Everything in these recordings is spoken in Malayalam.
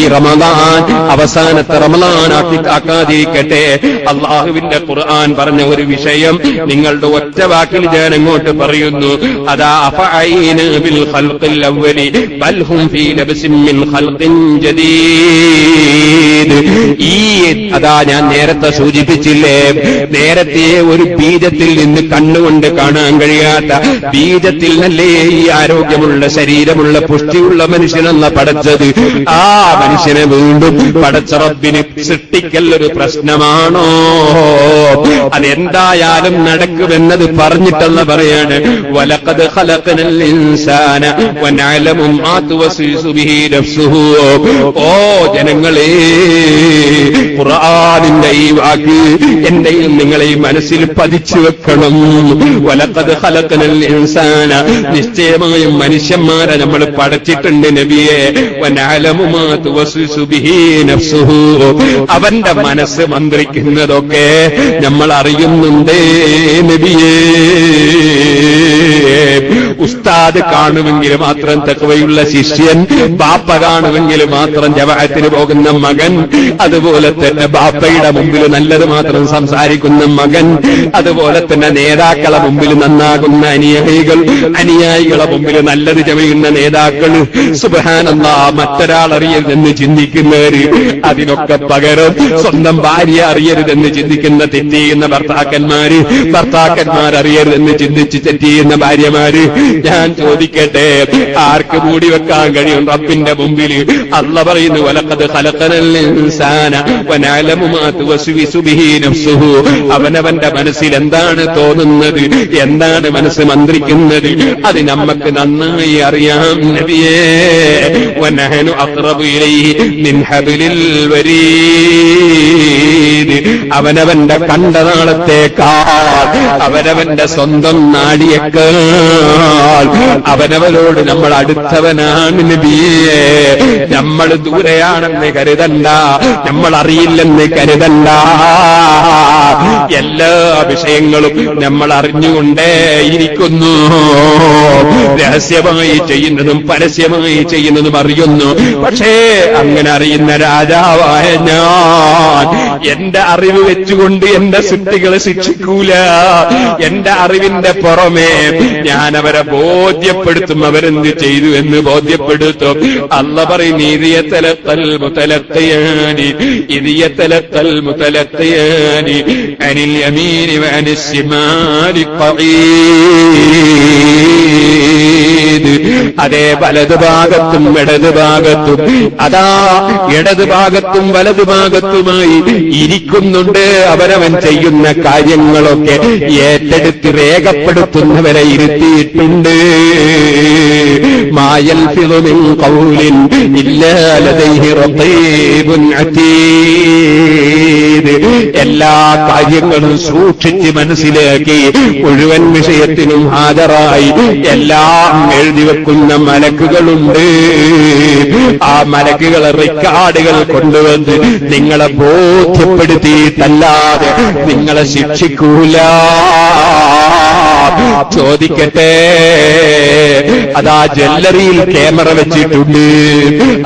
ഈ റമളാൻ അവസാനത്തെ റമളാൻ ആക്കാതിരിക്കട്ടെ. അള്ളാഹുവിന്റെ ഖുർആൻ പറഞ്ഞ ഒരു വിഷയം നിങ്ങളുടെ ഒറ്റ വാക്കിൽ ഞാൻ അങ്ങോട്ട് പറയുന്നു. അതാ അഫഅയ്ന ബിൽ ഖൽഖിൽ അവ്വലി ബൽ ഹും ഫീ ലബ്സിൻ മിൻ ഖൽഖിൻ ജദീദ്. അതാ ഞാൻ നേരത്തെ സൂചിപ്പിച്ചില്ലേ, നേരത്തെ ഒരു ബീജത്തിൽ നിന്ന് കണ്ണുകൊണ്ട് കാണാൻ കഴിയാത്ത ബീജത്തിൽ നല്ലേ ഈ ആരോഗ്യമുള്ള ശരീരമുള്ള പുഷ്ടിയുള്ള മനുഷ്യനെന്ന പടച്ചത്. ആ മനുഷ്യനെ വീണ്ടും പടച്ച റബ്ബിന് സൃഷ്ടിക്കൽ ഒരു പ്രശ്നമാണോ? അതെന്തായാലും നടക്കുമെന്നത് പറഞ്ഞിട്ടല്ല പറയാണ്. വലഖദ് ഖലഖനൽ ഇൻസാന വനഅലമു മാ തുവസ്വിസു ബിഹി നഫ്സുഹു. ഓ ജനങ്ങളെ, ഖുർആനിന്റെ ഈ വാക്ക് എന്റെയും നിങ്ങളെയും മനസ്സിൽ പതിച്ചു വെക്കണം. വലഖദ് ഖലഖനൽ ഇൻസാന, നിശ്ചയമായും മനുഷ്യന്മാരെ നമ്മൾ പടച്ചിട്ടുണ്ട് നബിയെ. വനഅലമു മാ തുവസ്വിസു ബിഹി നഫ്സുഹു, അവന്റെ മനസ്സ് മന്ത്രിക്കുന്നതൊക്കെ നമ്മൾ അറിയുന്നുണ്ട് നബിയേ. ഉസ്താദ് കാണുമെങ്കിൽ മാത്രം തഖ്വയുള്ള ശിഷ്യൻ, ബാപ്പ കാണുമെങ്കിൽ മാത്രം ജമാഅത്തിന് പോകുന്ന മകൻ, അതുപോലെ തന്നെ ബാപ്പയുടെ മുമ്പിൽ നല്ലത് മാത്രം സംസാരിക്കുന്ന മകൻ, അതുപോലെ തന്നെ നേതാക്കളെ മുമ്പിൽ നന്നാകുന്ന അനുയായികളെ മുമ്പിൽ നല്ലത് ചെയ്യുന്ന നേതാക്കൾ. സുബ്ഹാനല്ലാഹ്, മറ്റൊരാൾ അറിയരുതെന്ന് ചിന്തിക്കുന്നവര്, അതിനൊക്കെ പകരം സ്വന്തം ഭാര്യ അറിയരുതെന്ന് ചിന്തിക്കുന്ന തെറ്റ് ചെയ്യുന്ന ഭർത്താക്കന്മാർ അറിയരുതെന്ന് ചിന്തിച്ച് തെറ്റ് ചെയ്യുന്ന ഭാര്യമാര്. ഞാൻ ചോദിക്കട്ടെ, ആർക്ക് മൂടി വെക്കാൻ കഴിയും റബ്ബിന്റെ മുമ്പിൽ? അല്ലാഹ് പറയുന്നു, വലഖദ് ഖലഖനൽ ഇൻസാന വനഅലമു മാ തുവസ്വിസു ബിഹി നഫ്സുഹു. അവനവന്റെ മനസ്സിൽ എന്താണ് തോന്നുന്നത്, എന്താണ് മനസ്സ് മന്ത്രിക്കുന്നത്, അത് നമുക്ക് നന്നായി അറിയാം നബിയേ. വനഹനു അഖ്റബു ഇലൈഹി മിൻ ഹബ്ലിൽ വരീദ്. അവനവന്റെ കണ്ടനാളത്തേക്കാൾ, അവനവന്റെ സ്വന്തം നാടിയേക്കാൾ അവനവനോട് നമ്മൾ അടുത്തവനാണ് നബിയേ. നമ്മൾ ദൂരെയാണെന്ന് കരുതണ്ട, നമ്മൾ അറിയില്ലെന്ന് കരുതണ്ട. എല്ലാ വിഷയങ്ങളും നമ്മൾ അറിഞ്ഞുകൊണ്ടേയിരിക്കുന്നു. രഹസ്യമായി ചെയ്യുന്നതും പരസ്യമായി ചെയ്യുന്നതും അറിയുന്നു. പക്ഷേ അങ്ങനെ അറിയുന്ന രാജാവായ ഞാൻ എന്റെ അറിവ് വെച്ചുകൊണ്ട് എന്റെ സൃഷ്ടികളെ ശിക്ഷിക്കൂല. എന്റെ അറിവിന്റെ പുറമേ ഞാൻ അവരെ ബോധ്യപ്പെടുത്തും, അവരെന്ത് ചെയ്തു എന്ന് ബോധ്യപ്പെടുത്തും. അല്ലാഹ് പറയും, ഇദിയതലഖൽ മുതലഖിയാനി അനിൽ യമീനി വഅനിസ് ശിമാലി ഖഈദ്. അതേ വലതുഭാഗത്തും ഇടതുഭാഗത്തും, അതാ ഇടതുഭാഗത്തും വലതുഭാഗത്തുമായി ഇരിക്കുന്നുണ്ട്. അവരവൻ ചെയ്യുന്ന കാര്യങ്ങളൊക്കെ ഏറ്റെടുത്ത് രേഖപ്പെടുത്തുന്നവരെ ഇരുത്തിയിട്ടുണ്ട്. മാ യൽഫിളു മിൻ ഖൗലിൻ ഇല്ലാ ലദൈഹി റഖീബുൻ അതീദ്. എല്ലാ കാര്യങ്ങളും സൂക്ഷിച്ച് മനസ്സിലാക്കി മുഴുവൻ വിഷയത്തിനും ഹാജരായി എല്ലാം എഴുതി വെക്കുന്ന മലക്കുകളുണ്ട്. ആ മലക്കുകളെ റിക്കാർഡുകൾ കൊണ്ടുവന്ന് നിങ്ങളെ ബോധ്യപ്പെടുത്തിയിട്ടല്ലാതെ നിങ്ങളെ ശിക്ഷിക്കൂല. ചോദിക്കട്ടെ, അതാ ജ്വല്ലറിയിൽ ക്യാമറ വെച്ചിട്ടുണ്ട്,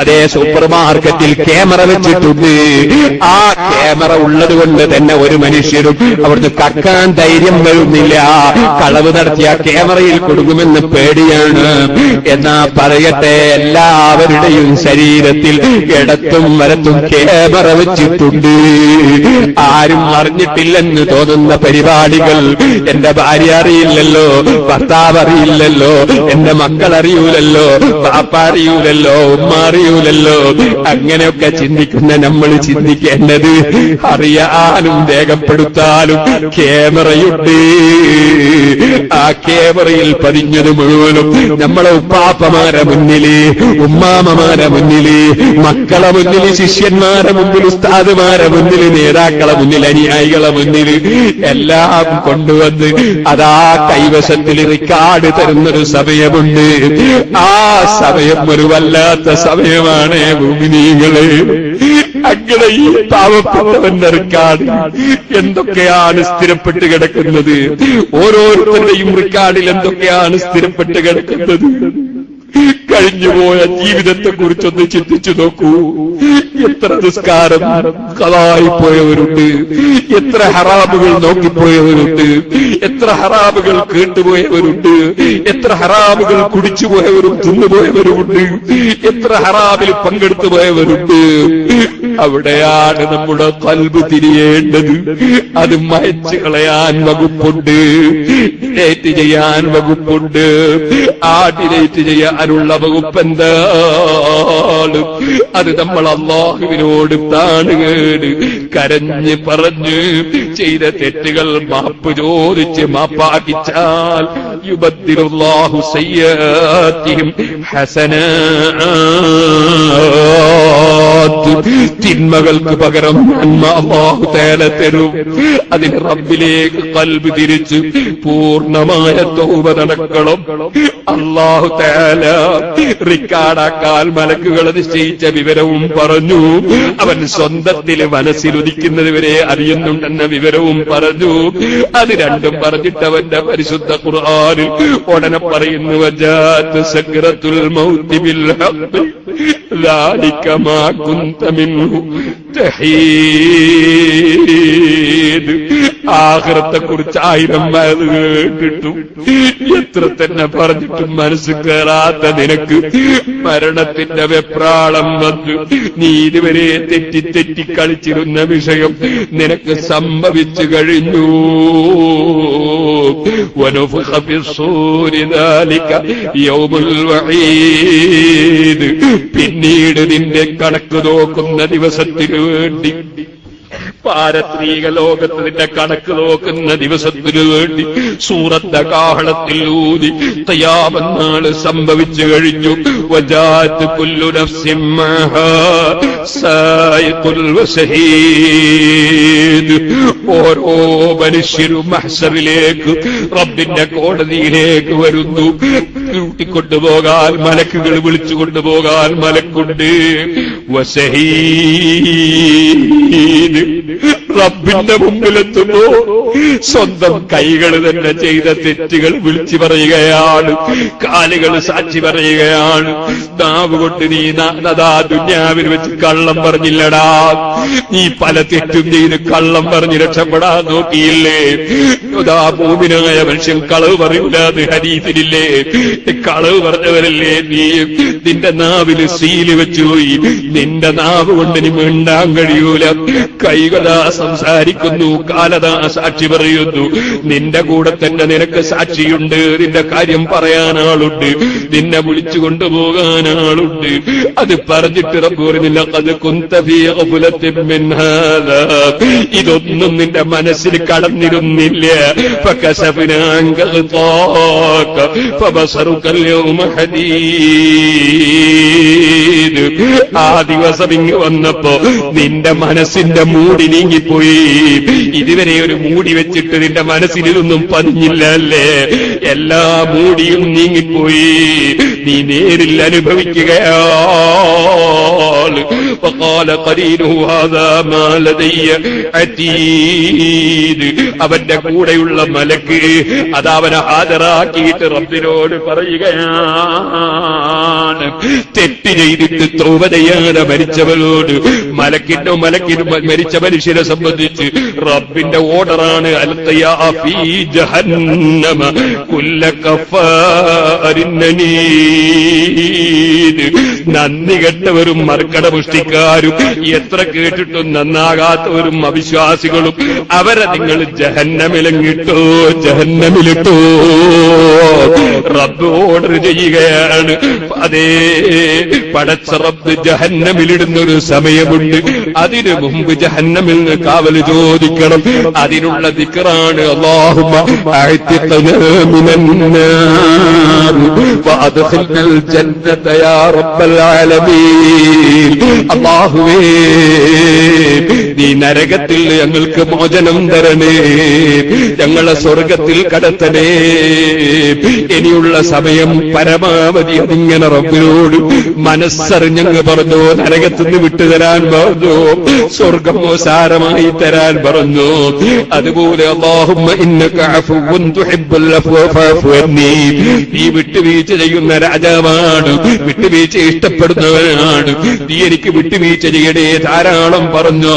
അതേ സൂപ്പർ മാർക്കറ്റിൽ ക്യാമറ വെച്ചിട്ടുണ്ട്. ആ ക്യാമറ ഉള്ളത് കൊണ്ട് തന്നെ ഒരു മനുഷ്യരും അവിടുന്ന് കക്കാൻ ധൈര്യം വരുന്നില്ല. കളവ് നടത്തിയ ക്യാമറയിൽ കൊടുക്കുമെന്ന് പേടിയാണ്. എന്നാ പറയട്ടെ, എല്ലാവരുടെയും ശരീരത്തിൽ ഇടത്തും വലത്തും ക്യാമറ വെച്ചിട്ടുണ്ട്. ആരും അറിഞ്ഞിട്ടില്ലെന്ന് തോന്നുന്ന പരിപാടികൾ എന്റെ ഭാര്യ അറിയില്ലല്ലോ, ഭർത്താവ് അറിയില്ലല്ലോ, എന്റെ മക്കൾ അറിയൂലല്ലോ, പാപ്പ അറിയൂലല്ലോ, ഉമ്മ അറിയൂലല്ലോ. അങ്ങനെയൊക്കെ ചിന്തിക്കുന്ന നമ്മൾ ചിന്തിക്കേണ്ടത്, അറിയാനും രേഖപ്പെടുത്താനും ക്യാമറയുണ്ട്. ആ ക്യാമറയിൽ പതിഞ്ഞത് മുഴുവനും നമ്മളെ ഉപ്പാപ്പമാരെ മുന്നില്, ഉമ്മാമമാരെ മുന്നില്, മക്കളെ മുന്നില്, ശിഷ്യന്മാരെ മുന്നിൽ, ഉസ്താദുമാരെ മുന്നിൽ, നേതാക്കളെ മുന്നിൽ, അനുയായികളെ മുന്നിൽ എല്ലാം കൊണ്ടുവന്ന് അതാ കൈവശത്തിൽ റിക്കാർഡ് തരുന്നൊരു സമയമുണ്ട്. ആ സമയം ഒരു വല്ലാത്ത സമയമാണ് മുഅ്മിനീങ്ങളെ. അങ്ങനെ ഈ പാവപ്പെട്ടവന്റെ റിക്കാർഡ് എന്തൊക്കെയാണ് സ്ഥിരപ്പെട്ട് കിടക്കുന്നത്, ഓരോരുത്തരുടെയും റിക്കാർഡിൽ എന്തൊക്കെയാണ് സ്ഥിരപ്പെട്ട് കിടക്കുന്നത്. കഴിഞ്ഞുപോയ ജീവിതത്തെ കുറിച്ചൊന്ന് ചിന്തിച്ചു നോക്കൂ. എത്ര നിസ്കാരം കളായിപ്പോയവരുണ്ട്, എത്ര ഹറാമുകൾ നോക്കിപ്പോയവരുണ്ട്, എത്ര ഹറാമുകൾ കേട്ടുപോയവരുണ്ട്, എത്ര ഹറാമുകൾ കുടിച്ചുപോയവരും തിന്നുപോയവരുമുണ്ട്, എത്ര ഹറാമിൽ പങ്കെടുത്തു പോയവരുണ്ട്. അവിടെയാണ് നമ്മുടെ ഖൽബ് തിരിയേണ്ടത്. അത് മയച്ചു കളയാൻ വകുപ്പുണ്ട്, ഡിലേറ്റ് ചെയ്യാൻ വകുപ്പുണ്ട്. ആ ഡിലേറ്റ് ചെയ്യാനുള്ള വകുപ്പ് എന്താണ്? അത് നമ്മൾ അല്ലാഹുവിനോട് താണുകേട് കരഞ്ഞ് പറഞ്ഞ് ചെയ്ത തെറ്റുകൾ മാപ്പ് ചോദിച്ച് മാപ്പാക്കിച്ചാൽ യുബദ്ദിലുല്ലാഹു സയ്യാത്തിഹിം ഹസനാത്ത്, തിന്മകൾക്ക് പകരം നന്മ അല്ലാഹു തആല തരും. അതിന് റബ്ബിലേക്ക് ഖൽബ് തിരിച്ച് പൂർണ്ണമായ തൗബ നടക്കണം. അല്ലാഹു തആല റിക്കാർഡാക്കാൻ മലക്കുകളെ നിശ്ചയിച്ച വിവരവും പറഞ്ഞു. അവൻ സ്വന്തത്തിൽ മനസ്സിലുദിക്കുന്നത് വരെ അറിയുന്നുണ്ടെന്ന വിവരവും പറഞ്ഞു. അത് രണ്ടും പറഞ്ഞിട്ട് അവന്റെ പരിശുദ്ധ ഖുർആനിൽ ഉടനെ പറയുന്നു, വജാഅത് സക്റത്തുൽ മൗതി ബിൽ ഹഖ് ذلك ما كنت منه تحيد. ആഖിറത്തെ കുറിച്ച് 1000 വയത് കേട്ടിട്ടും എത്ര തന്നെ പറഞ്ഞിട്ടും മനസ്സ് കയറാത്ത നിനക്ക് മരണത്തിന്റെ വെപ്രാളം വന്നു. നീ ഇതുവരെ തെറ്റി കളിച്ചിരുന്ന വിഷയം നിനക്ക് സംഭവിച്ചു കഴിഞ്ഞു. വനുഫഖ ഫിസ്സൂരി ذلك يوم الوعيد. പിന്നീട് നിന്റെ കണക്ക് നോക്കുന്ന ദിവസത്തിനു വേണ്ടി, പാരത്രീക ലോകത്ത് നിന്റെ കണക്ക് നോക്കുന്ന ദിവസത്തിനു വേണ്ടി സൂറത്തെ കാഹളത്തിൽ ഊതി ഖിയാമത്ത് സംഭവിച്ചു കഴിഞ്ഞു. വജാഅത് കുല്ലു നഫ്സിൻ മഅഹാ സായിഖുൽ വശഹീദ്. ഓരോ മനുഷ്യരും മഹ്ശറിലേക്ക്, റബ്ബിന്റെ കോടതിയിലേക്ക് വരുന്നു. കൂട്ടിക്കൊണ്ടുപോകാൻ മലക്കുകൾ, വിളിച്ചുകൊണ്ടുപോകാൻ മലക്കുണ്ട്. വശഹീദ്. റബ്ബിന്റെ മുമ്പിലെത്തുമ്പോ സ്വന്തം കൈകൾ തന്നെ ചെയ്ത തെറ്റുകൾ വിളിച്ചു പറയുകയാണ്, കാലുകൾ സാക്ഷി പറയുകയാണ്. നാവ് കൊണ്ട് നീ നദാ ദുന്യാവിൽ വെച്ച് കള്ളം പറഞ്ഞില്ലടാ, നീ പല തെറ്റും ചെയ്ത് കള്ളം പറഞ്ഞ് രക്ഷപ്പെടാൻ നോക്കിയില്ലേ. അതാ മോമിനായ മനുഷ്യൻ കളവ് പറയൂല, അത് ഹദീസിലില്ലേ. കളവ് പറഞ്ഞവരല്ലേ നീ. നിന്റെ നാവില് സീല് വെച്ചുപോയി, നിന്റെ നാവ് കൊണ്ട് നീ മിണ്ടാൻ കഴിയൂല. കൈകളാ സംസാരിക്കുന്നു, കാലതാ സാക്ഷി പറയുന്നു. നിന്റെ കൂടെ തന്നെ നിനക്ക് സാക്ഷിയുണ്ട്, നിന്റെ കാര്യം പറയാൻ ആളുണ്ട്, നിന്നെ വിളിച്ചു കൊണ്ടുപോകാൻ ആളുണ്ട്. അത് പറഞ്ഞിട്ട് റബ്ബ് പറയുന്നില്ല, ഖദ് കുന്ത ഫീ ഗഫലത്തിൻ മിൻ ഹാദാ. ഇതൊന്നും നിന്റെ മനസ്സിൽ കടന്നിരുന്നില്ല. ഫകസഫനാ അൻക ഗിതാക ഫബസറുകൽ യൗമ ഹദീദ്. ആ ദിവസം ഇങ്ങ് വന്നപ്പോ നിന്റെ മനസ്സിന്റെ മൂടി നീങ്ങിപ്പോയി. ഇതുവരെ ഒരു മൂടി വെച്ചിട്ട് നിന്റെ മനസ്സിലൊന്നും പതിഞ്ഞില്ല അല്ലേ? എല്ലാ മൂടിയും നീങ്ങിപ്പോയി. നീ നേരിൽ അനുഭവിക്കുകയാണ്. وقال قرينه هذا ما لدي عتيد. അവന്റെ കൂടെയുള്ള മലക്ക് അതവനെ ഹാജരാക്കിയിട്ട് റബ്ബിനോട് പറയുകയാണ്, തെറ്റ് ചെയ്തിട്ട് തൗബ ചെയ്യാതെ മരിച്ചവരോട്, മലക്കിനും മരിച്ച മനുഷ്യനെ സംബന്ധിച്ച് റബ്ബിന്റെ ഓർഡറാണ്, അൽഖിയാ ഫീ ജഹന്നമ കുല്ല കഫാരിൻ അനീദ്. നന്ദി കെട്ടവരും മർക്കടമുഷ്ടിക്കാരും, എത്ര കേട്ടിട്ടും നന്നാകാത്തവരും അവിശ്വാസികളും, അവരെ നിങ്ങൾ ജഹന്നമിലങ്ങിട്ടോ, ജഹന്നമിലിട്ടോ. റബ്ബ് ഓർഡർ ചെയ്യുകയാണ്. അതേ പടച്ച റബ്ബ് ജഹന്നമിലിടുന്നൊരു സമയമുണ്ട്. അതിനു മുമ്പ് ജഹന്നമിൽ നിന്ന് കാവൽ ചോദിക്കണം. അതിനുള്ള ദിക്റാണ് അല്ലാഹുമ്മ അഅ്തിഖ്നാ മിനന്നാർ വഅദ്ഖിൽനൽ ജന്നത യാ റബ്ബൽ ആലമീൻ. അല്ലാഹുവേ, നീ നരകത്തിൽ ഞങ്ങൾക്ക് മോചനം തരണേ, ഞങ്ങളെ സ്വർഗത്തിൽ കടത്തണേ. ഇനിയുള്ള സമയം പരമാവധി അതിങ്ങനെ റബ്ബിനോട് മനസ്സറിഞ്ഞങ്ങ് പറഞ്ഞു. നരകത്തുനിന്ന് വിട്ടുതരാൻ പറഞ്ഞു, സ്വർഗം സാരമായി തരാൻ പറഞ്ഞു. അതുപോലെ അല്ലാഹുമ്മ ഇന്നക അഫുവ്വുൻ തുഹിബ്ബുൽ അഫ്വ ഫഅഫു അന്നി, നീ വിട്ടുവീഴ്ച ചെയ്യുന്ന രാജാവാണ്, വിട്ടുവീഴ്ച ഇഷ്ടപ്പെടുന്നവനാണ്, നീ എനിക്ക് വിട്ടുവീഴ്ച ചെയ്യണേ ധാരാളം പറഞ്ഞു.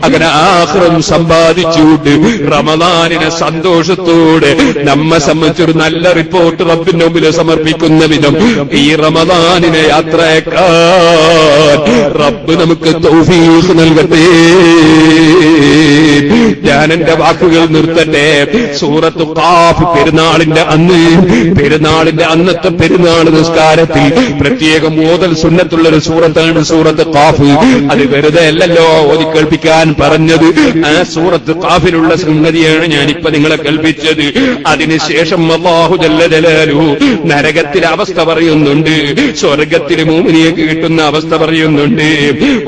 അങ്ങനെ ആഖിറം സമ്പാദിച്ചുകൊണ്ട് റമദാനിനെ സന്തോഷത്തോടെ നമ്മെ സംബന്ധിച്ചൊരു നല്ല റിപ്പോർട്ട് റബ്ബിന്റെ മുമ്പിൽ സമർപ്പിക്കുന്ന വിധം ഈ റമദാനിനെ യാത്രയാക്കാൻ റബ്ബ് നമുക്ക് തൗഫീഖ് നൽകട്ടെ. ഞാൻ എന്റെ വാക്കുകൾ നിർത്തട്ടെ. സൂറത്ത് ഖാഫ് പെരുന്നാളിന്റെ അന്നത്തെ പെരുന്നാൾ നിസ്കാരത്തിൽ പ്രത്യേകം ഓതൽ സുന്നത്തുള്ളൊരു സൂറത്താണ് സൂറത്ത് ഖാഫ്. അത് വെറുതെ അല്ലല്ലോ ഓതി കേൾപ്പിക്കാൻ പറഞ്ഞത്. ആ സൂറത്ത് ഖാഫിലുള്ള സംഗതിയാണ് ഞാനിപ്പോ നിങ്ങളെ കേൾപ്പിച്ചത്. അതിനുശേഷം അല്ലാഹു ജല്ല ജലാലുഹു നരകത്തിലെ അവസ്ഥ പറയുന്നുണ്ട്, സ്വർഗത്തിലെ മുഅ്മിനീങ്ങൾക്ക് കിട്ടുന്ന അവസ്ഥ പറയുന്നുണ്ട്.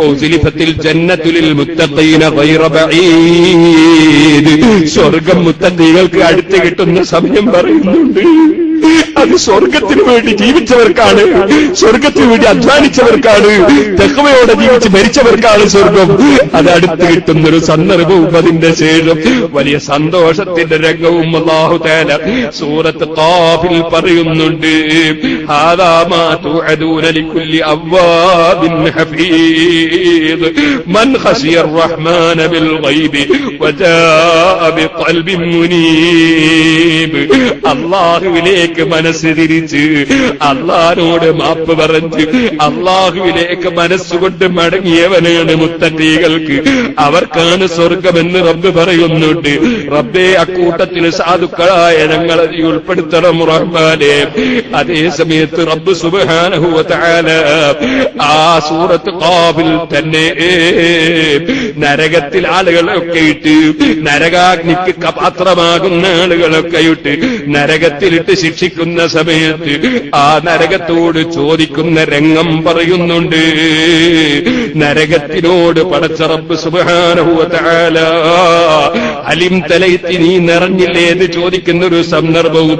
ഉസ്ലിഫത്തിൽ ജന്നത്തുൽ മുത്തഖീന ഗൈറ ബഈദ്, സ്വർഗം മുത്തഖീകൾക്ക് അടുത്ത് കിട്ടുന്ന സമയം പറയുന്നുണ്ട്. അത് സ്വർഗത്തിന് വേണ്ടി ജീവിച്ചവർക്കാണ്, സ്വർഗത്തിന് വേണ്ടി അധ്വാനിച്ചവർക്കാണ്, തഖ്വയോടെ ജീവിച്ച് മരിച്ചവർക്കാണ് സ്വർഗം. അത് അടുത്ത് കിട്ടുന്നൊരു സന്ദർഭവും അതിന്റെ ശേഷം വലിയ സന്തോഷത്തിന്റെ രംഗവും അല്ലാഹു തആല സൂറത്ത് ഖാഫിൽ പറയുന്നുണ്ട്. ഹാദാ മാ തുഅദൂന ലികുല്ലി അവ്വാബിൻ ഹഫീദ് മൻ ഖശിയ റഹ്മാന ബിൽ ഗൈബി വജാഅ ബിഖൽബിൻ മുനീബ്. അല്ലാഹുവിലേക്ക് മനസ്സ് തിരിച്ച് അല്ലാഹുവോട് മാപ്പ് പറഞ്ഞ് അല്ലാഹുവിലേക്ക് മനസ്സുകൊണ്ട് മടങ്ങിയവനാണ് മുത്തഖീകൾക്ക്, അവർക്കാണ് സ്വർഗമെന്ന് റബ്ബ് പറയുന്നുണ്ട്. റബ്ബേ, അക്കൂട്ടത്തിൽ സാധുക്കളായ ഞങ്ങളെ ഉൾപ്പെടുത്തണം റഹ്മാനേ. അതേ സമയത്ത് റബ്ബ് സുബ്ഹാനഹു വ തആല ആ സൂറത്ത് ഖാഫിൽ തന്നെ നരകത്തിൽ ആളുകളൊക്കെ ഇട്ട്, നരകാഗ്നിക്ക് പാത്രമാകുന്ന ആളുകളൊക്കെ ഇട്ട് നരകത്തിലിട്ട് ശിക്ഷിക്കുന്ന സമയത്ത് ആ നരകത്തോട് ചോദിക്കുന്ന രംഗം പറയുന്നുണ്ട്. നരകത്തിനോട് പടച്ച റബ്ബ് സുബ്ഹാനഹു വ തആല അലിം തലൈത്തി, നീ നിറഞ്ഞില്ലേ എന്ന് ചോദിക്കുന്ന ഒരു സന്ദർഭവും,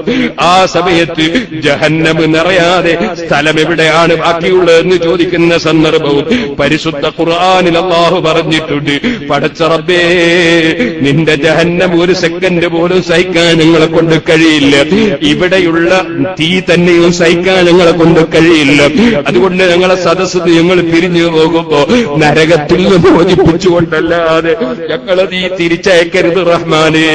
ആ സമയത്ത് ജഹന്നമ് നിറയാതെ സ്ഥലം എവിടെയാണ് ബാക്കിയുള്ളതെന്ന് ചോദിക്കുന്ന സന്ദർഭവും പരിശുദ്ധ ഖുർആനിൽ അല്ലാഹു പറഞ്ഞിട്ടുണ്ട്. പടച്ച റബ്ബേ, നിന്റെ ജഹന്നം ഒരു സെക്കൻഡ് പോലും സഹിക്കാൻ ഞങ്ങളെ കൊണ്ട് കഴിയില്ല, ഇവിടെയുള്ള തീ തന്നെയും സഹിക്കാൻ ഞങ്ങളെ കൊണ്ട് കഴിയില്ല. അതുകൊണ്ട് ഞങ്ങളെ സദസ്സ് ഞങ്ങൾ പിരിഞ്ഞു പോകുമ്പോ നരകത്തിൽ നിന്ന് മോചിപ്പിച്ചുകൊണ്ടല്ലാതെ ഞങ്ങളെ നീ തിരിച്ചയക്കരുത് റഹ്മാനേ.